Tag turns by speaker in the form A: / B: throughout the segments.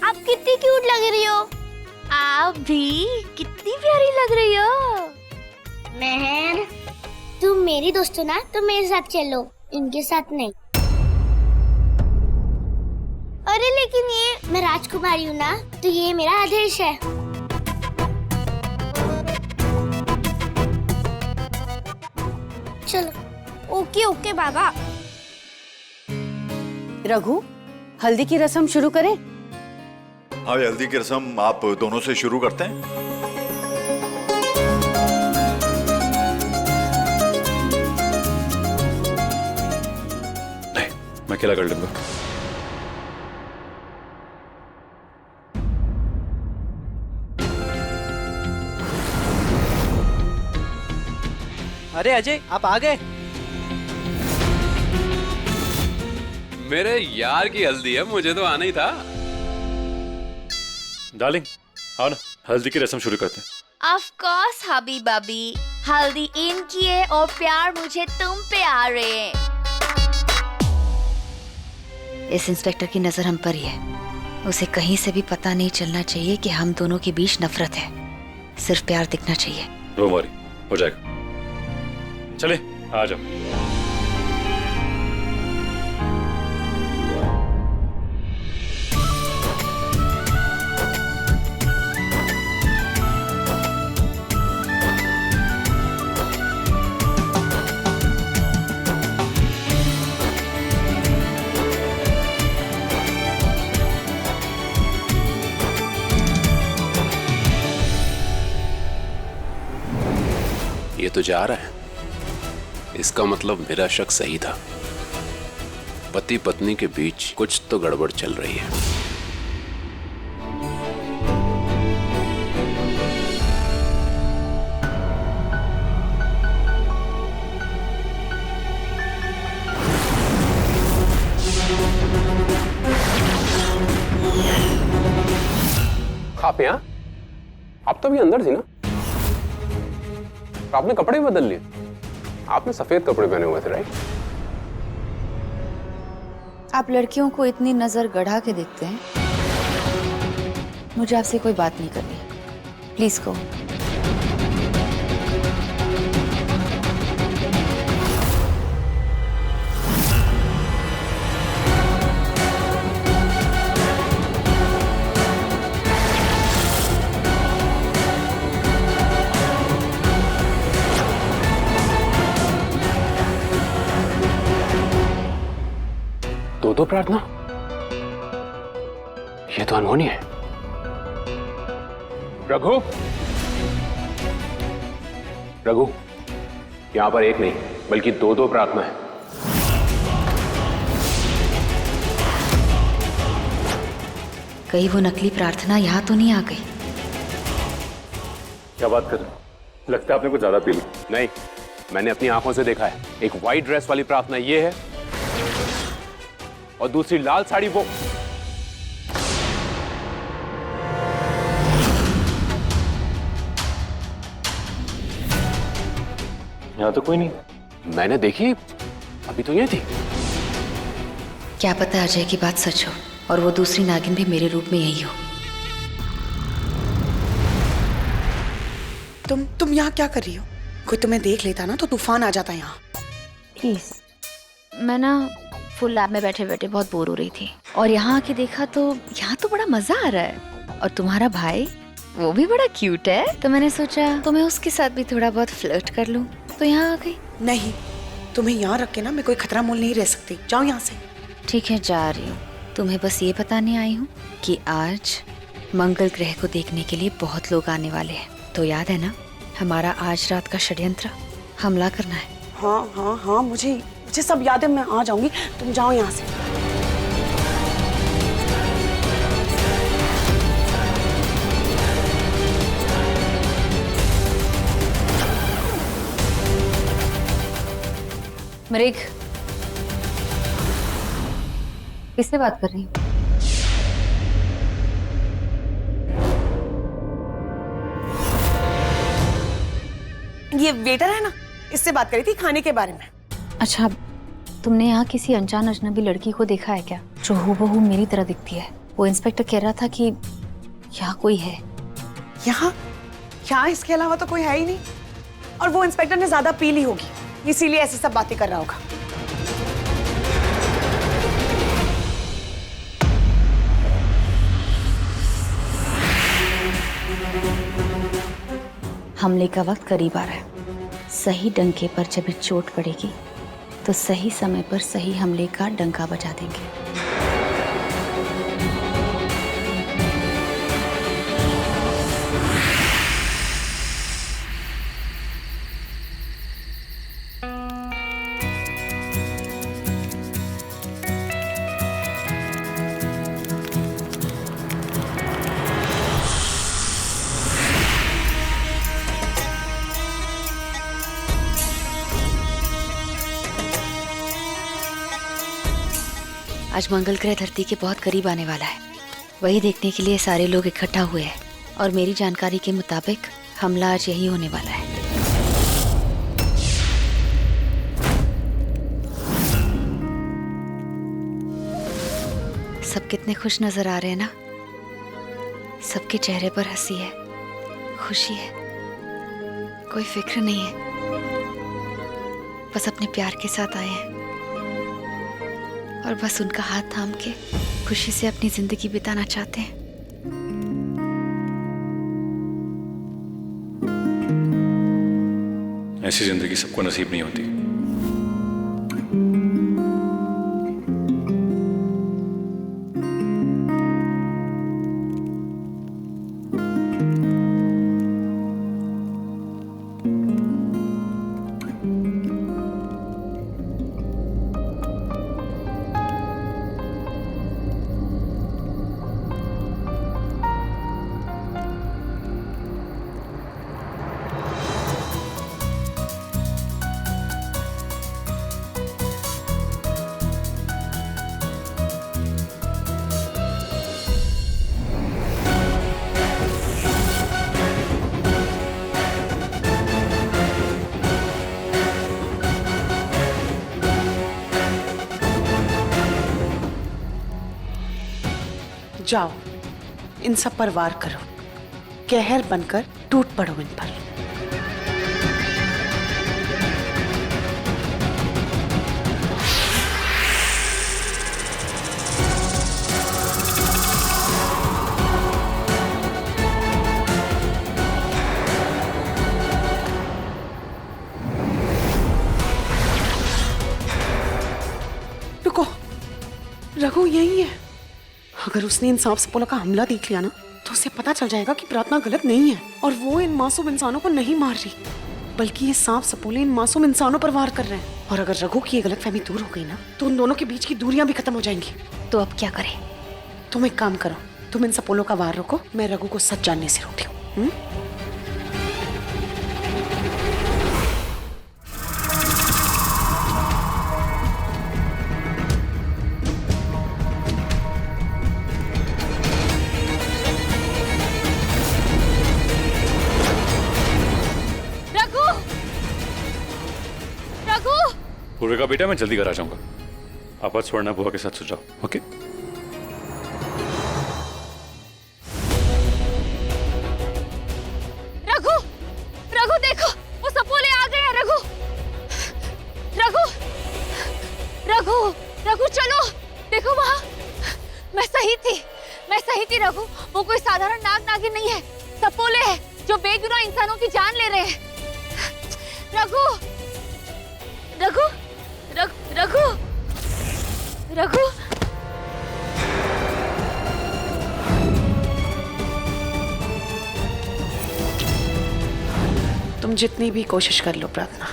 A: आप कितनी क्यूट लग रही हो।
B: आप भी कितनी प्यारी लग रही हो।
A: मेहर, तुम मेरी दोस्त हो ना, तो मेरे साथ चलो, इनके साथ नहीं। अरे लेकिन ये मैं राजकुमारी हूँ ना, तो ये मेरा आदेश है। चलो। ओके ओके बाबा।
C: रघु, हल्दी की रस्म शुरू करें?
D: हाँ, हल्दी की रस्म आप दोनों से शुरू करते हैं।
E: नहीं, मैं अकेला कर लूंगा।
F: अरे अजय, आप आ गए।
G: मेरे यार की हल्दी है, मुझे तो आना ही था।
E: डार्लिंग, आओ ना, हल्दी की रस्म शुरू करते हैं।
B: ऑफ कोर्स हबीबी, हल्दी इनकी है और प्यार मुझे तुम पे आ रहे हैं। इस इंस्पेक्टर की नजर हम पर ही है। उसे कहीं से भी पता नहीं चलना चाहिए कि हम दोनों के बीच नफरत है। सिर्फ प्यार दिखना चाहिए।
E: रो मरी, हो जाएगा। चले, आ जाओ।
G: ये तो जा रहा है। इसका मतलब मेरा शक सही था। पति पत्नी के बीच कुछ तो गड़बड़ चल रही है।
H: आप यहाँ? आप तो अभी अंदर थी ना? आपने कपड़े बदल लिए। आपने सफेद कपड़े पहने हुए थे, राइट?
I: आप लड़कियों को इतनी नजर गड़ा के देखते हैं। मुझे आपसे कोई बात नहीं करनी, प्लीज गो।
H: दो प्रार्थना? ये तो अनहोनी है। रघु, रघु, यहां पर एक नहीं बल्कि दो प्रार्थना है।
I: कहीं वो नकली प्रार्थना यहाँ तो नहीं आ गई?
E: क्या बात कर रहे हो? लगता है आपने कुछ ज्यादा पी ली।
H: नहीं, मैंने अपनी आंखों से देखा है। एक व्हाइट ड्रेस वाली प्रार्थना ये है और दूसरी लाल साड़ी वो।
E: यहाँ तो कोई नहीं।
H: मैंने देखी, अभी तो ये थी।
I: क्या पता अजय की बात सच हो और वो दूसरी नागिन भी मेरे रूप में यही हो।
J: तुम यहाँ क्या कर रही हो? कोई तुम्हें देख लेता ना तो तूफान आ जाता यहाँ।
I: प्लीज, मैं ना फुल लैब में बैठे बैठे बहुत बोर हो रही थी और यहाँ आके देखा तो यहाँ तो बड़ा मजा आ रहा है। और तुम्हारा भाई वो भी बड़ा क्यूट है, तो मैंने सोचा तो मैं उसके साथ भी थोड़ा बहुत फ्लर्ट कर लूं, तो यहाँ आ गई।
J: नहीं, तुम्हें यहाँ रख के ना मैं कोई खतरा मोल नहीं रह सकती। जाओ यहाँ से।
I: ठीक है, जा रही हूँ। तुम्हें बस ये बताने आई हूँ कि आज मंगल ग्रह को देखने के लिए बहुत लोग आने वाले हैं। तो याद है ना, हमारा आज रात का षड्यंत्र हमला करना है।
J: हाँ हाँ हाँ, मुझे सब याद है। मैं आ जाऊंगी, तुम जाओ यहाँ से।
I: मृग, किससे बात कर रही हूँ?
J: ये वेटर है ना, इससे बात करी थी खाने के बारे में।
I: अच्छा, तुमने यहाँ किसी अनजान अजनबी लड़की को देखा है क्या, जो हूबहू मेरी तरह दिखती है? वो इंस्पेक्टर कह रहा था कि यहाँ कोई है।
J: यहाँ यहाँ इसके अलावा तो कोई है ही नहीं। और वो इंस्पेक्टर ने ज्यादा पी ली होगी, इसीलिए ऐसी सब बातें कर रहा होगा।
I: हमले का वक्त करीब आ रहा है। सही डंके पर जब चोट पड़ेगी तो सही समय पर सही हमले का डंका बजा देंगे। आज मंगल ग्रह धरती के बहुत करीब आने वाला है। वही देखने के लिए सारे लोग इकट्ठा हुए हैं और मेरी जानकारी के मुताबिक हमला आज यही होने वाला है। सब कितने खुश नजर आ रहे हैं ना। सबके चेहरे पर हंसी है, खुशी है, कोई फिक्र नहीं है, बस अपने प्यार के साथ आए हैं और बस उनका हाथ थाम के खुशी से अपनी जिंदगी बिताना चाहते हैं।
E: ऐसी जिंदगी सबको नसीब नहीं होती।
J: जाओ, इन सब पर वार करो, कहर बनकर टूट पड़ो इन पर। रुको, रघु यही है। अगर उसने इन सांप सपोलों का हमला देख लिया ना, तो उसे पता चल जाएगा कि प्रार्थना गलत नहीं है और वो इन मासूम इंसानों को नहीं मार रही, बल्कि ये सांप सपोले इन मासूम इंसानों पर वार कर रहे हैं। और अगर रघु की ये गलतफहमी दूर हो गई ना, तो उन दोनों के बीच की दूरियां भी खत्म हो जाएंगी।
I: तो अब क्या करें?
J: तुम एक काम करो, तुम इन सपोलों का वार रोको, मैं रघु को सच जानने से रोकती हूँ।
E: पूर्वी का बेटा, मैं जल्दी घर आ जाऊंगा। आप आज स्वर्णा बुआ के साथ सो जाओ, ओके?
I: रघु, रघु देखो, वो सपोले आ गए हैं। रघु, रघु, रघु, रघु चलो, देखो वहाँ। मैं सही थी रघु। वो कोई साधारण नाग नागिन नहीं है, सपोले हैं जो बेगुनाह इंसानों की जान ले रहे हैं। रघु, रघु, रघु, रघु,
J: तुम जितनी भी कोशिश कर लो प्रार्थना,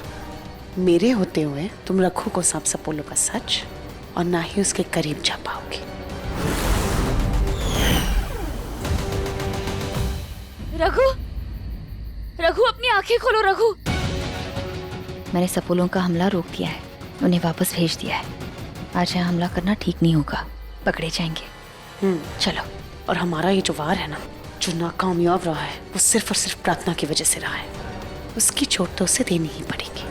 J: मेरे होते हुए तुम रघु को सांप सपोलों का सच और ना ही उसके करीब जा पाओगी।
I: रघु, रघु अपनी आंखें खोलो। रघु, मैंने सपोलों का हमला रोक दिया है, उन्हें वापस भेज दिया है। आज यहाँ हमला करना ठीक नहीं होगा, पकड़े जाएंगे।
J: चलो। और हमारा ये जो वार है ना, जो नाकामयाब रहा है, वो सिर्फ और सिर्फ प्रार्थना की वजह से रहा है। उसकी चोट तो उसे देनी ही पड़ेगी।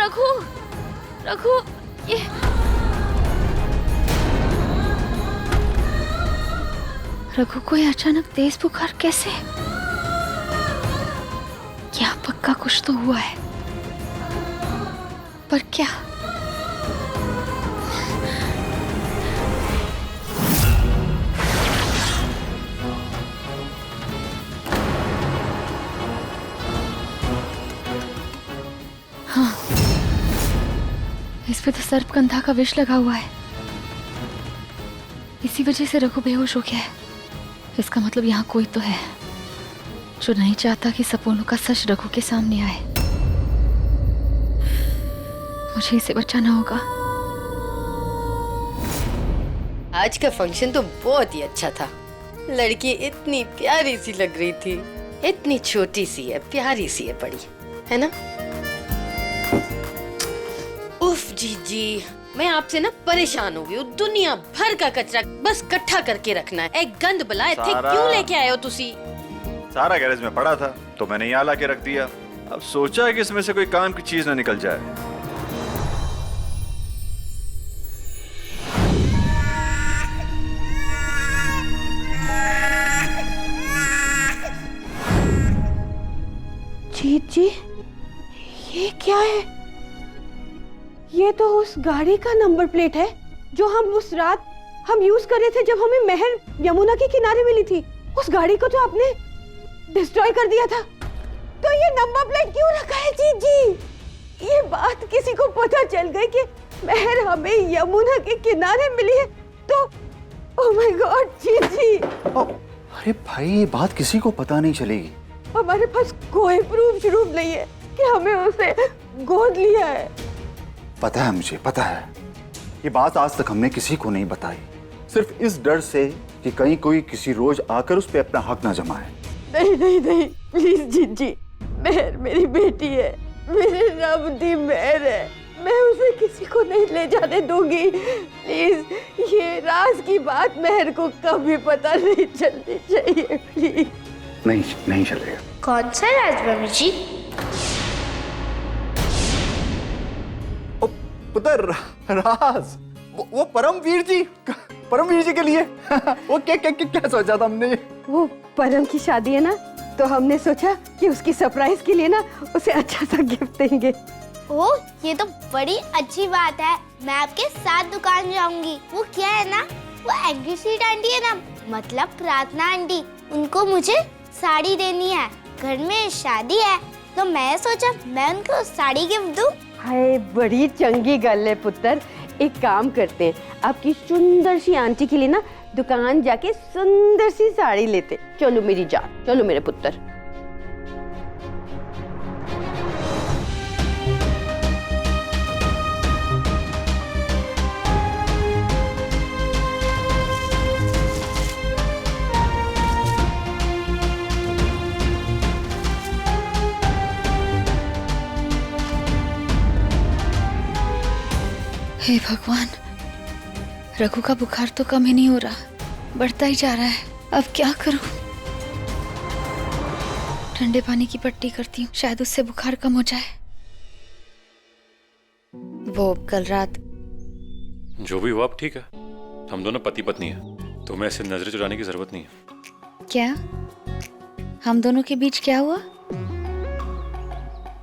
I: रघु, रघु, ये रघु को ये अचानक तेज बुखार कैसे? क्या पक्का कुछ तो हुआ है, पर क्या? हाँ, इस पे तो सर्पगंधा का विष लगा हुआ है। इसी वजह से रघु बेहोश हो गया है। इसका मतलब यहाँ कोई तो है जो नहीं चाहता कि सपोनों का सच रघु के सामने आए। मुझे इसे बचाना होगा।
C: आज का फंक्शन तो बहुत ही अच्छा था। लड़की इतनी प्यारी सी लग रही थी, इतनी छोटी सी है, प्यारी सी है, बड़ी है ना। उफ जीजी, मैं आपसे ना परेशान हो गई हूँ। दुनिया भर का कचरा बस इकट्ठा करके रखना है। एक गंद बला थे, क्यों लेके आए हो तुसी?
D: सारा गैरेज में पड़ा था तो मैंने यहाँ ला के रख दिया। अब सोचा है कि इसमें से कोई काम की चीज ना निकल जाए।
J: जीत जी, ये क्या है? ये तो उस गाड़ी का नंबर प्लेट है जो हम उस रात यूज कर रहे थे जब हमें महर यमुना के किनारे मिली थी। उस गाड़ी को तो आपने डिस्ट्रॉय कर दिया था। तो ये नंबर प्लेट क्यों रखा है जीत जी? ये बात किसी को पता चल गई कि महर हमें यमुना के किनारे मिली है तो ओह माय गॉड जीत जी।
D: अरे भाई, ये बात किसी को पता नहीं चलेगी।
J: हमारे पास कोई प्रूफ नहीं है कि हमें उसे गोद लिया है।
D: पता है, मुझे पता है। ये बात आज तक हमने किसी को नहीं बताई, सिर्फ इस डर से कि कहीं कोई किसी रोज आकर उस पे अपना हक ना जमाए।
J: नहीं, प्लीज जीत जी, महर मेरी बेटी है, मेरे रब दी महर है। मैं उसे किसी को नहीं ले जाने दूंगी। प्लीज, ये राज की बात महर को कभी पता नहीं चलनी चाहिए। प्लीज।
D: नहीं चलेगा।
A: कौन सा राज मम्मी जी?
D: पुत्र राज, वो परमवीर जी के लिए वो क्या सोचा था हमने?
J: वो परम की शादी है ना, तो हमने सोचा कि उसकी सरप्राइज के लिए ना उसे अच्छा सा गिफ्ट देंगे।
A: ओह, ये तो बड़ी अच्छी बात है। मैं आपके साथ दुकान जाऊंगी। वो क्या है ना, वो एंग्री स्वीट आंटी है ना, मतलब प्रार्थना आंटी, उनको मुझे साड़ी देनी है। घर में शादी है तो मैं सोचा मैं उनको साड़ी गिफ्ट दूं।
J: हाय, बड़ी चंगी गल है पुत्र। एक काम करते हैं, आपकी सुंदर सी आंटी के लिए ना दुकान जाके सुंदर सी साड़ी लेते। चलो मेरी जान, चलो मेरे पुत्र।
I: हे भगवान, रघु का बुखार तो कम ही नहीं हो रहा, बढ़ता ही जा रहा है। अब क्या करूं? ठंडे पानी की पट्टी करती हूँ, शायद उससे बुखार कम हो जाए। वो कल रात
E: जो भी हुआ अब ठीक है। हम दोनों पति पत्नी हैं, तुम्हें ऐसे नजरें चुराने की जरूरत नहीं है।
I: क्या हम दोनों के बीच क्या हुआ?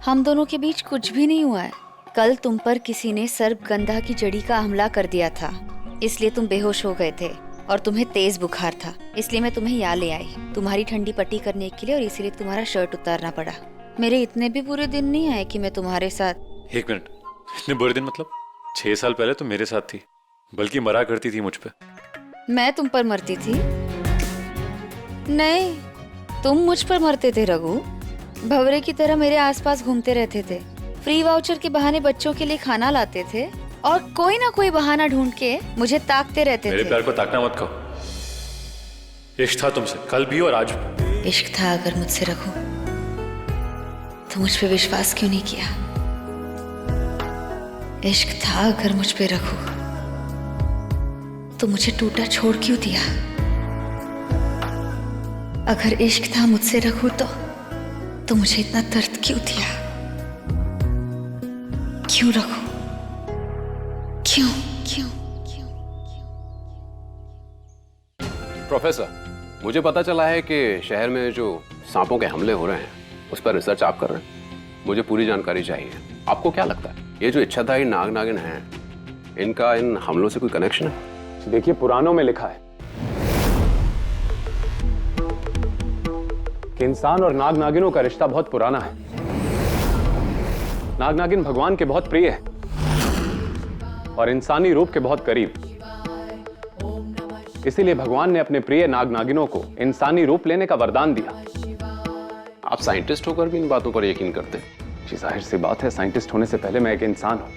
I: हम दोनों के बीच कुछ भी नहीं हुआ है। कल तुम पर किसी ने सर्पगंधा की जड़ी का हमला कर दिया था, इसलिए तुम बेहोश हो गए थे और तुम्हें तेज बुखार था, इसलिए मैं तुम्हें यहाँ ले आई तुम्हारी ठंडी पट्टी करने के लिए, और इसीलिए तुम्हारा शर्ट उतारना पड़ा। मेरे इतने भी बुरे दिन नहीं आए कि मैं तुम्हारे साथ।
E: एक मिनट, इतने बुरे दिन मतलब 6 साल पहले तो मेरे साथ थी, बल्कि मरा करती थी मुझ पे।
I: मैं तुम पर मरती थी? नहीं, तुम मुझ पर मरते थे रघु। भंवरे की तरह मेरे आसपास घूमते रहते थे, फ्री वाउचर के बहाने बच्चों के लिए खाना लाते थे और कोई ना कोई बहाना ढूंढ के मुझे ताकते रहते
E: मेरे
I: थे।
E: प्यार को ताकना मत कहो। इश्क था तुमसे, कल भी और आज भी।
I: इश्क था अगर मुझसे रघु, तो मुझ पे विश्वास क्यों नहीं किया? इश्क था अगर मुझ पे रघु, तो मुझे टूटा छोड़ क्यों दिया? अगर इश्क था मुझसे रघु, तो मुझे इतना दर्द क्यों दिया?
B: क्यों रघु? क्यों क्यों क्यों?
G: प्रोफेसर, मुझे पता चला है कि शहर में जो सांपों के हमले हो रहे हैं उस पर रिसर्च आप कर रहे हैं। मुझे पूरी जानकारी चाहिए। आपको क्या लगता है ये जो इच्छाधारी नाग नागिन हैं, इनका इन हमलों से कोई कनेक्शन है?
H: देखिए, पुराणों में लिखा है कि इंसान और नाग नागिनों का रिश्ता बहुत पुराना है। नाग नागिन भगवान के बहुत प्रिय है और इंसानी रूप के बहुत करीब। इसीलिए भगवान ने अपने प्रिय नाग नागिनों को इंसानी रूप लेने का वरदान दिया।
G: आप साइंटिस्ट होकर भी इन बातों पर यकीन करते हैं?
H: जी, जाहिर सी बात है, साइंटिस्ट होने से पहले मैं एक इंसान हूं,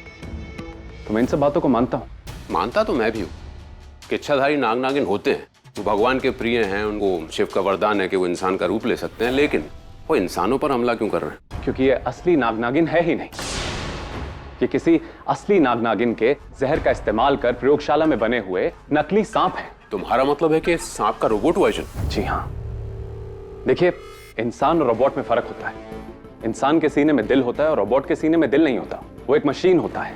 H: तो मैं इन सब बातों को मानता हूं।
G: मानता तो मैं भी हूं कि इच्छाधारी नाग नागिन होते हैं, वो भगवान के प्रिय हैं, उनको शिव का वरदान है कि वो इंसान का रूप ले सकते हैं, लेकिन वो इंसानों पर हमला क्यों कर रहे हैं?
H: क्योंकि ये असली नाग नागिन है ही नहीं। ये किसी असली नाग नागिन के जहर का इस्तेमाल कर प्रयोगशाला में बने हुए नकली सांप है।
G: तुम्हारा मतलब है कि सांप का रोबोट वर्जन?
H: जी हाँ। देखिए, इंसान और रोबोट में फर्क होता है। इंसान के सीने में दिल होता है और रोबोट के सीने में दिल नहीं होता, वो एक मशीन होता है।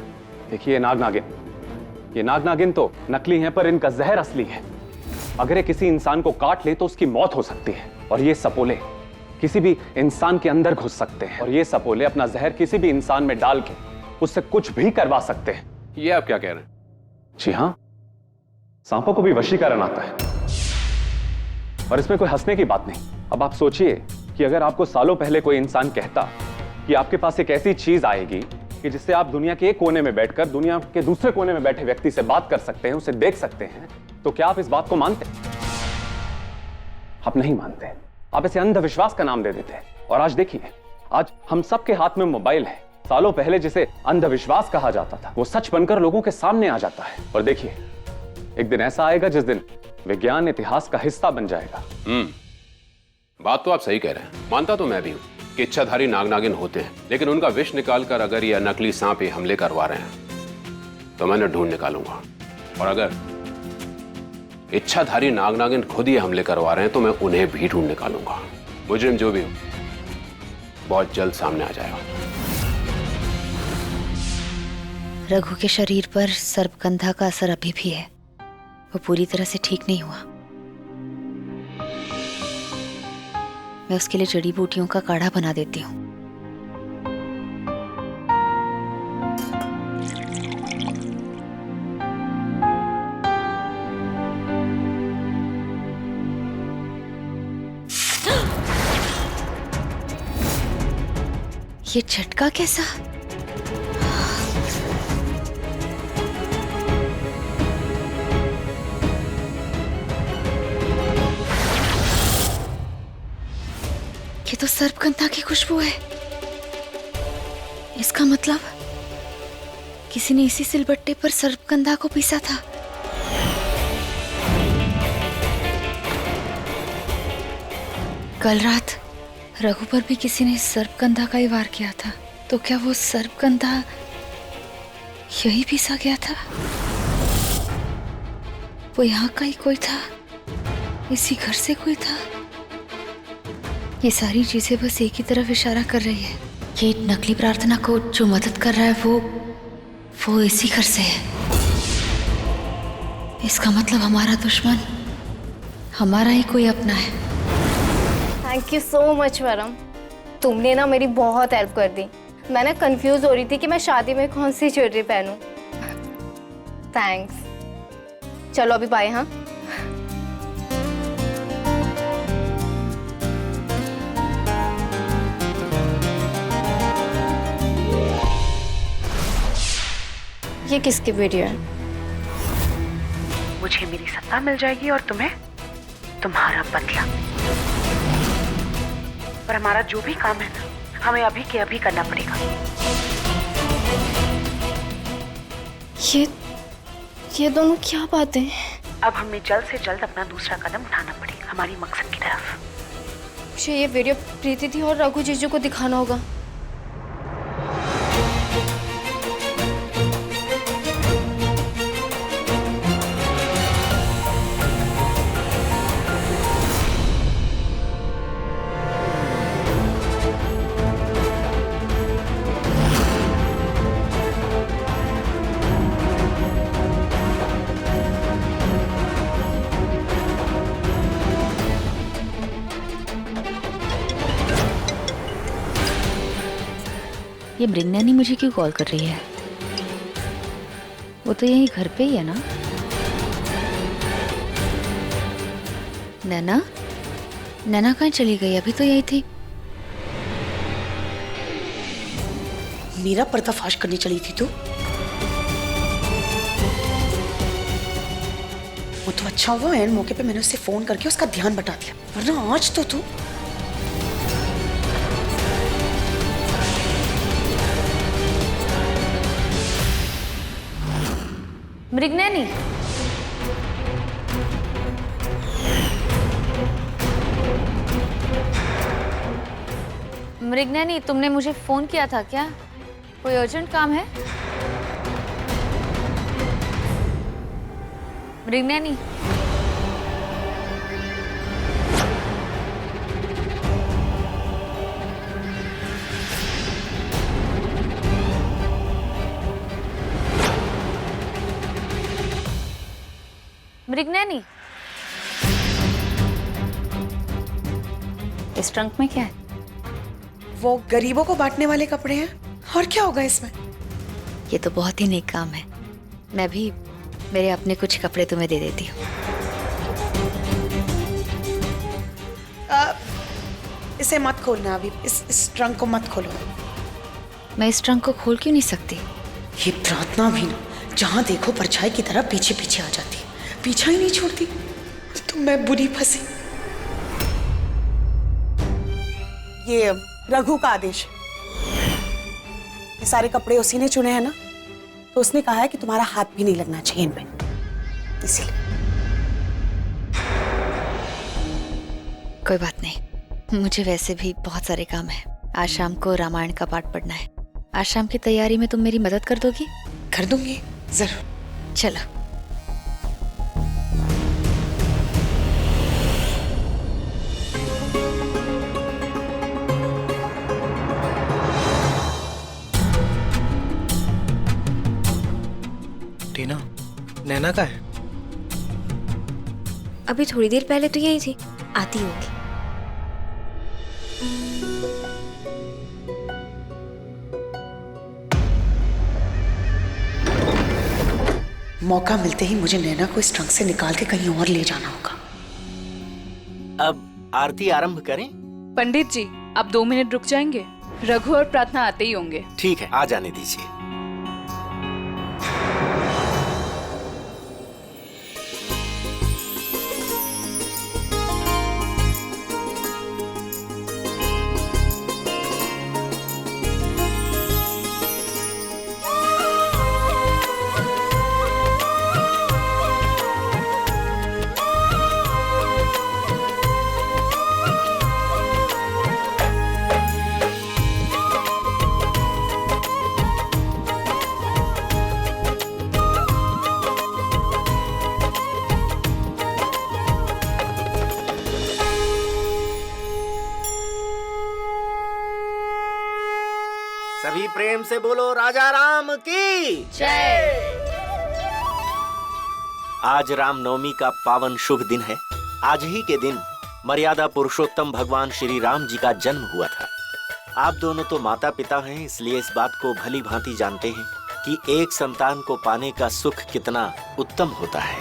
H: देखिए, ये नाग नागिन तो नकली हैं, पर इनका जहर असली है। अगर ये किसी इंसान को काट ले तो उसकी मौत हो सकती है, और ये सपोले किसी भी इंसान के अंदर घुस सकते हैं, और ये सपोले अपना जहर किसी भी इंसान में डाल के उससे कुछ भी करवा सकते हैं।
G: ये आप क्या कह रहे हैं?
H: जी हाँ, सांपों को भी वशीकरण आता है, और इसमें कोई हंसने की बात नहीं। अब आप सोचिए कि अगर आपको सालों पहले कोई इंसान कहता कि आपके पास एक ऐसी चीज आएगी कि जिससे आप दुनिया के एक कोने में बैठकर दुनिया के दूसरे कोने में बैठे व्यक्ति से बात कर सकते हैं, उसे देख सकते हैं, तो क्या आप इस बात को मानते? आप नहीं मानते, आप इसे अंधविश्वास का नाम दे देते। और आज देखिए, आज हम सबके हाथ में मोबाइल है। सालों पहले जिसे अंधविश्वास कहा जाता था, वो सच बनकर लोगों के सामने आ जाता है। और देखिए, एक दिन ऐसा आएगा जिस दिन विज्ञान इतिहास का हिस्सा बन जाएगा।
G: बात तो आप सही कह रहे हैं, मानता तो मैं भी हूं कि इच्छाधारी नाग नागिन होते हैं, लेकिन उनका विष निकालकर अगर ये नकली सांप ही हमले करवा रहे हैं तो मैं ढूंढ निकालूंगा। और अगर इच्छाधारी नाग नागिन खुद ही हमले करवा रहे हैं तो मैं उन्हें भी ढूंढ निकालूंगा। मुजरिम जो भी हो, बहुत जल्द सामने आ जाएगा।
B: रघु के शरीर पर सर्पगंधा का असर अभी भी है, वो पूरी तरह से ठीक नहीं हुआ। मैं उसके लिए जड़ी बूटियों का काढ़ा बना देती हूँ। ये झटका कैसा? ये तो सर्पगंधा की खुशबू है। इसका मतलब किसी ने इसी सिलबट्टे पर सर्पगंधा को पीसा था। कल रात रघु पर भी किसी ने सर्पगंधा का ही वार किया था, तो क्या वो सर्पगंधा यही पीसा गया था? वो यहाँ का ही कोई था, इसी घर से कोई था। ये सारी चीजें बस एक ही तरफ इशारा कर रही है। ये नकली प्रार्थना को जो मदद कर रहा है वो इसी घर से है। इसका मतलब हमारा दुश्मन हमारा ही कोई अपना है।
F: थैंक यू सो मच वरम, तुमने ना मेरी बहुत हेल्प कर दी। मैं ना कंफ्यूज हो रही थी कि मैं शादी में कौन सी ज्वेलरी पहनूं। थैंक्स। चलो अभी बाय। हाँ, ये किसकी वीडियो है?
J: मुझे मेरी सत्ता मिल जाएगी और तुम्हें तुम्हारा बदला। पर हमारा जो भी काम है ना, हमें अभी के अभी करना पड़ेगा।
F: ये दोनों क्या बातें?
J: अब हमें जल्द से जल्द अपना दूसरा कदम उठाना पड़ेगा हमारी मकसद की तरफ।
F: मुझे ये वीडियो प्रीति थी और रघु जीजू को दिखाना होगा।
I: ये मृगनैनी मुझे क्यों कॉल कर रही है? वो तो यहीं घर पे ही है ना। नैना, नैना कहाँ चली गई? अभी तो यही थी।
J: मेरा पर्दाफाश करने चली थी तू? वो तो अच्छा हुआ एंड मौके पे मैंने उससे फोन करके उसका ध्यान बटा दिया, वरना आज तो तू।
I: मृगनैनी, मृगनैनी, तुमने मुझे फोन किया था क्या? कोई अर्जेंट काम है? मृगनैनी, मृगनैनी, इस ट्रंक में क्या है?
J: वो गरीबों को बांटने वाले कपड़े हैं, और क्या होगा इसमें?
I: ये तो बहुत ही नेक काम है। मैं भी मेरे अपने कुछ कपड़े तुम्हें दे देती हूँ।
J: इसे मत खोलना अभी, इस ट्रंक को मत खोलो।
I: मैं इस ट्रंक को खोल क्यों नहीं सकती?
J: ये प्रार्थना भी ना, जहाँ देखो परछाई की तरह पीछे पीछे आ जाती है, पीछा ही नहीं छोड़ती। तो मैं बुरी फंसी। ये रघु का आदेश है। ये सारे कपड़े उसी ने चुने हैं ना, तो उसने कहा है कि तुम्हारा हाथ भी नहीं लगना चाहिए इनमें, इसीलिए।
I: कोई बात नहीं, मुझे वैसे भी बहुत सारे काम है। आज शाम को रामायण का पाठ पढ़ना है। आज शाम की तैयारी में तुम मेरी मदद कर दोगी?
J: कर दूंगी, जरूर।
I: चलो।
K: टीना, नैना का है?
L: अभी थोड़ी देर पहले तो यही थी, आती होगी।
J: मौका मिलते ही मुझे नैना को इस ट्रंक से निकाल के कहीं और ले जाना होगा।
K: अब आरती आरंभ करें?
M: पंडित जी, आप 2 मिनट रुक जाएंगे? रघु और प्रार्थना आते ही होंगे।
K: ठीक है, आ जाने दीजिए। सभी प्रेम से बोलो राजा राम की जय। आज रामनवमी का पावन शुभ दिन है। आज ही के दिन मर्यादा पुरुषोत्तम भगवान श्री राम जी का जन्म हुआ था। आप दोनों तो माता पिता हैं, इसलिए इस बात को भली भांति जानते हैं कि एक संतान को पाने का सुख कितना उत्तम होता है।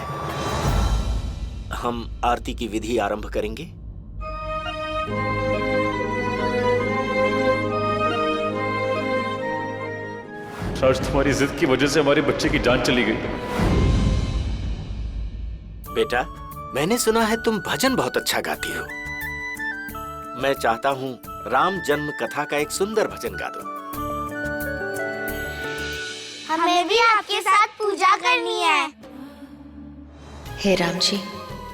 K: हम आरती की विधि आरंभ करेंगे।
E: आज तुम्हारी जिद की वजह से हमारे बच्चे की जान चली गई।
K: बेटा, मैंने सुना है तुम भजन बहुत अच्छा गाती हो। मैं चाहता हूँ राम जन्म कथा का एक सुंदर भजन गा दो।
A: हमें भी आपके साथ पूजा करनी है।
I: हे राम जी,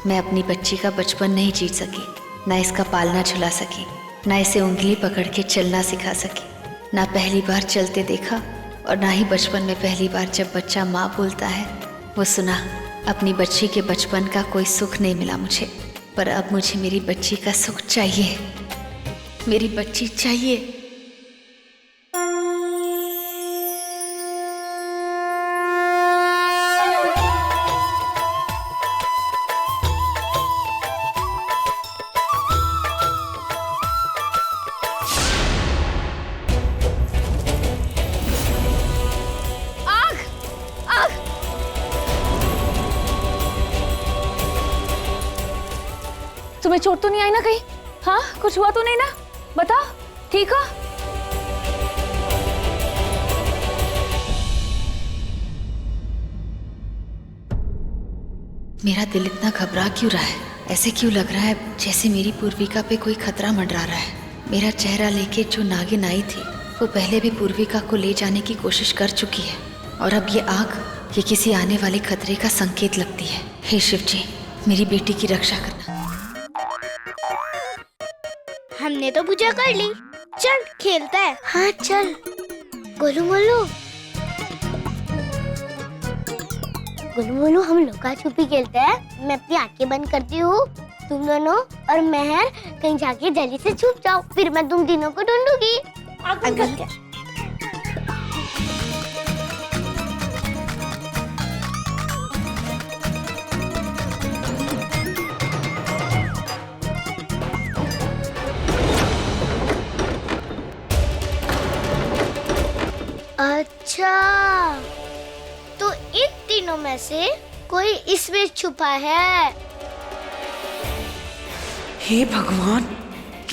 I: मैं अपनी बच्ची का बचपन नहीं जी सकी, ना इसका पालना झुला सकी, ना इसे उंगली पकड़ के चलना सिखा सकी, ना पहली बार चलते देखा और ना ही बचपन में पहली बार जब बच्चा माँ बोलता है वो सुना। अपनी बच्ची के बचपन का कोई सुख नहीं मिला मुझे, पर अब मुझे मेरी बच्ची का सुख चाहिए। मेरी बच्ची चाहिए। तुम्हें चोट तो नहीं आई ना कहीं? हाँ, कुछ हुआ तो नहीं ना? बताओ, ठीक हो? मेरा दिल इतना घबरा क्यों रहा है? ऐसे क्यों लग रहा है जैसे मेरी पूर्विका पे कोई खतरा मंडरा रहा है? मेरा चेहरा लेके जो नागिन आई थी वो पहले भी पूर्विका को ले जाने की कोशिश कर चुकी है, और अब ये आग, ये किसी आने वाले खतरे का संकेत लगती है। हे शिव जी, मेरी बेटी की रक्षा करना।
A: हमने तो पूजा कर ली, चल खेलता है। हाँ चल। गोलू मोलू, गोलू मोलू, हम लुका छुपी खेलते हैं। मैं अपनी आंखें बंद करती हूँ, तुम दोनों और मेहर कहीं जाके जल्दी से छुप जाओ, फिर मैं तुम तीनों को ढूंढूंगी। अच्छा, तो इन तीनों में से कोई इसमें छुपा है।
J: हे भगवान,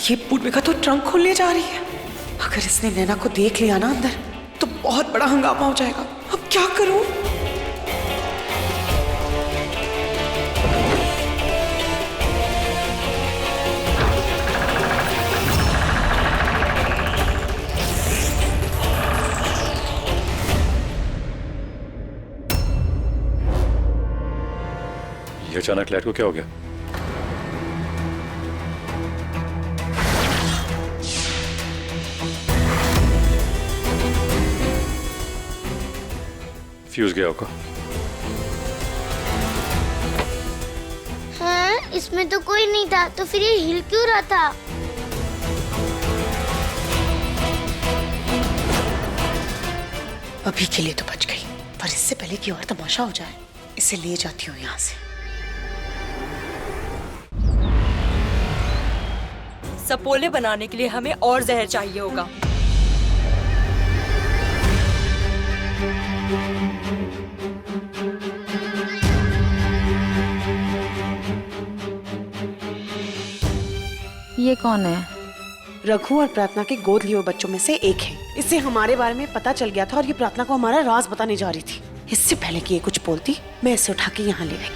J: ये पूर्विका तो ट्रंक खोलने जा रही है। अगर इसने नैना को देख लिया ना अंदर, तो बहुत बड़ा हंगामा हो जाएगा। अब क्या करूं?
E: ये अचानक लाइट को क्या हो गया? फ्यूज गया होगा।
A: हाँ, इसमें तो कोई नहीं था, तो फिर ये हिल क्यों रहा था?
J: अभी के लिए तो बच गई, पर इससे पहले कि और तमाशा हो जाए, इसे ले जाती हूँ यहाँ से।
N: सपोले बनाने के लिए हमें और जहर चाहिए होगा।
I: ये कौन है?
J: रघु और प्रार्थना के गोद लिए हुए बच्चों में से एक है। इससे हमारे बारे में पता चल गया था और ये प्रार्थना को हमारा राज बताने जा रही थी। इससे पहले कि ये कुछ बोलती, मैं इसे उठा के यहाँ ले आई।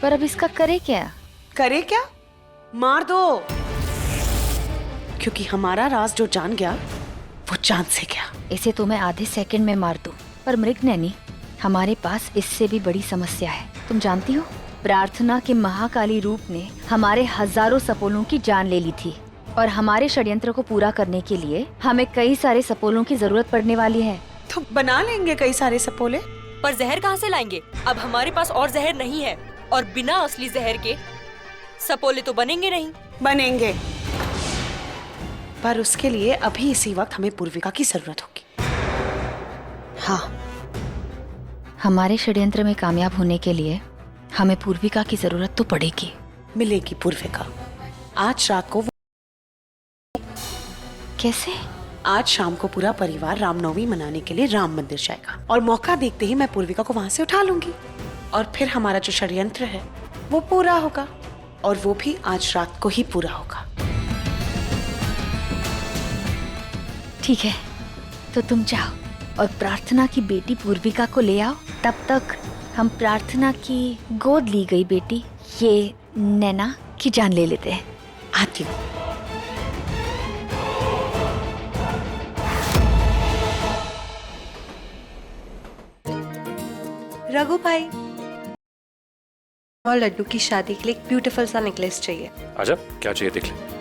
I: पर अब इसका करे क्या?
J: करे क्या? मार दो, क्योंकि हमारा राज जो जान गया वो जान से गया।
I: इसे तो मैं आधे सेकंड में मार दूं, पर मृग नैनी, हमारे पास इससे भी बड़ी समस्या है। तुम जानती हो, प्रार्थना के महाकाली रूप ने हमारे हजारों सपोलों की जान ले ली थी, और हमारे षड्यंत्र को पूरा करने के लिए हमें कई सारे सपोलों की जरूरत पड़ने वाली है।
J: तो बना लेंगे कई सारे सपोले।
N: पर जहर कहाँ से लाएंगे? अब हमारे पास और जहर नहीं है, और बिना असली जहर के सपोले तो बनेंगे नहीं।
J: बनेंगे, पर उसके लिए अभी इसी वक्त हमें पूर्विका की जरूरत होगी। हाँ,
I: हमारे षड्यंत्र में कामयाब होने के लिए हमें पूर्विका की जरूरत तो पड़ेगी।
J: मिलेगी पूर्विका। आज रात को
I: कैसे?
J: आज शाम को पूरा परिवार रामनवमी मनाने के लिए राम मंदिर जाएगा, और मौका देखते ही मैं पूर्विका को वहां से उठा लूंगी, और फिर हमारा जो षड्यंत्र है वो पूरा होगा, और वो भी आज रात को ही पूरा होगा।
I: ठीक है, तो तुम जाओ और प्रार्थना की बेटी पूर्विका को ले आओ। तब तक हम प्रार्थना की गोद ली गई बेटी ये नैना की जान ले लेते हैं।
J: आती हूँ।
O: रघु भाई, और लड्डू की शादी के लिए एक ब्यूटीफुल सा नेकलेस चाहिए।
E: आजा, क्या चाहिए देख ले।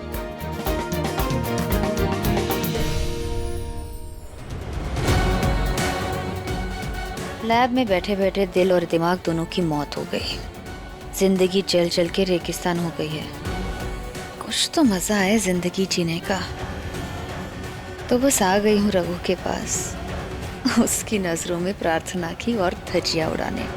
I: लैब में बैठे बैठे दिल और दिमाग दोनों की मौत हो गई। जिंदगी जल जल के रेगिस्तान हो गई है। कुछ तो मजा है जिंदगी जीने का। तो बस आ गई हूँ रघु के पास, उसकी नजरों में प्रार्थना की और धज्जियां उड़ाने।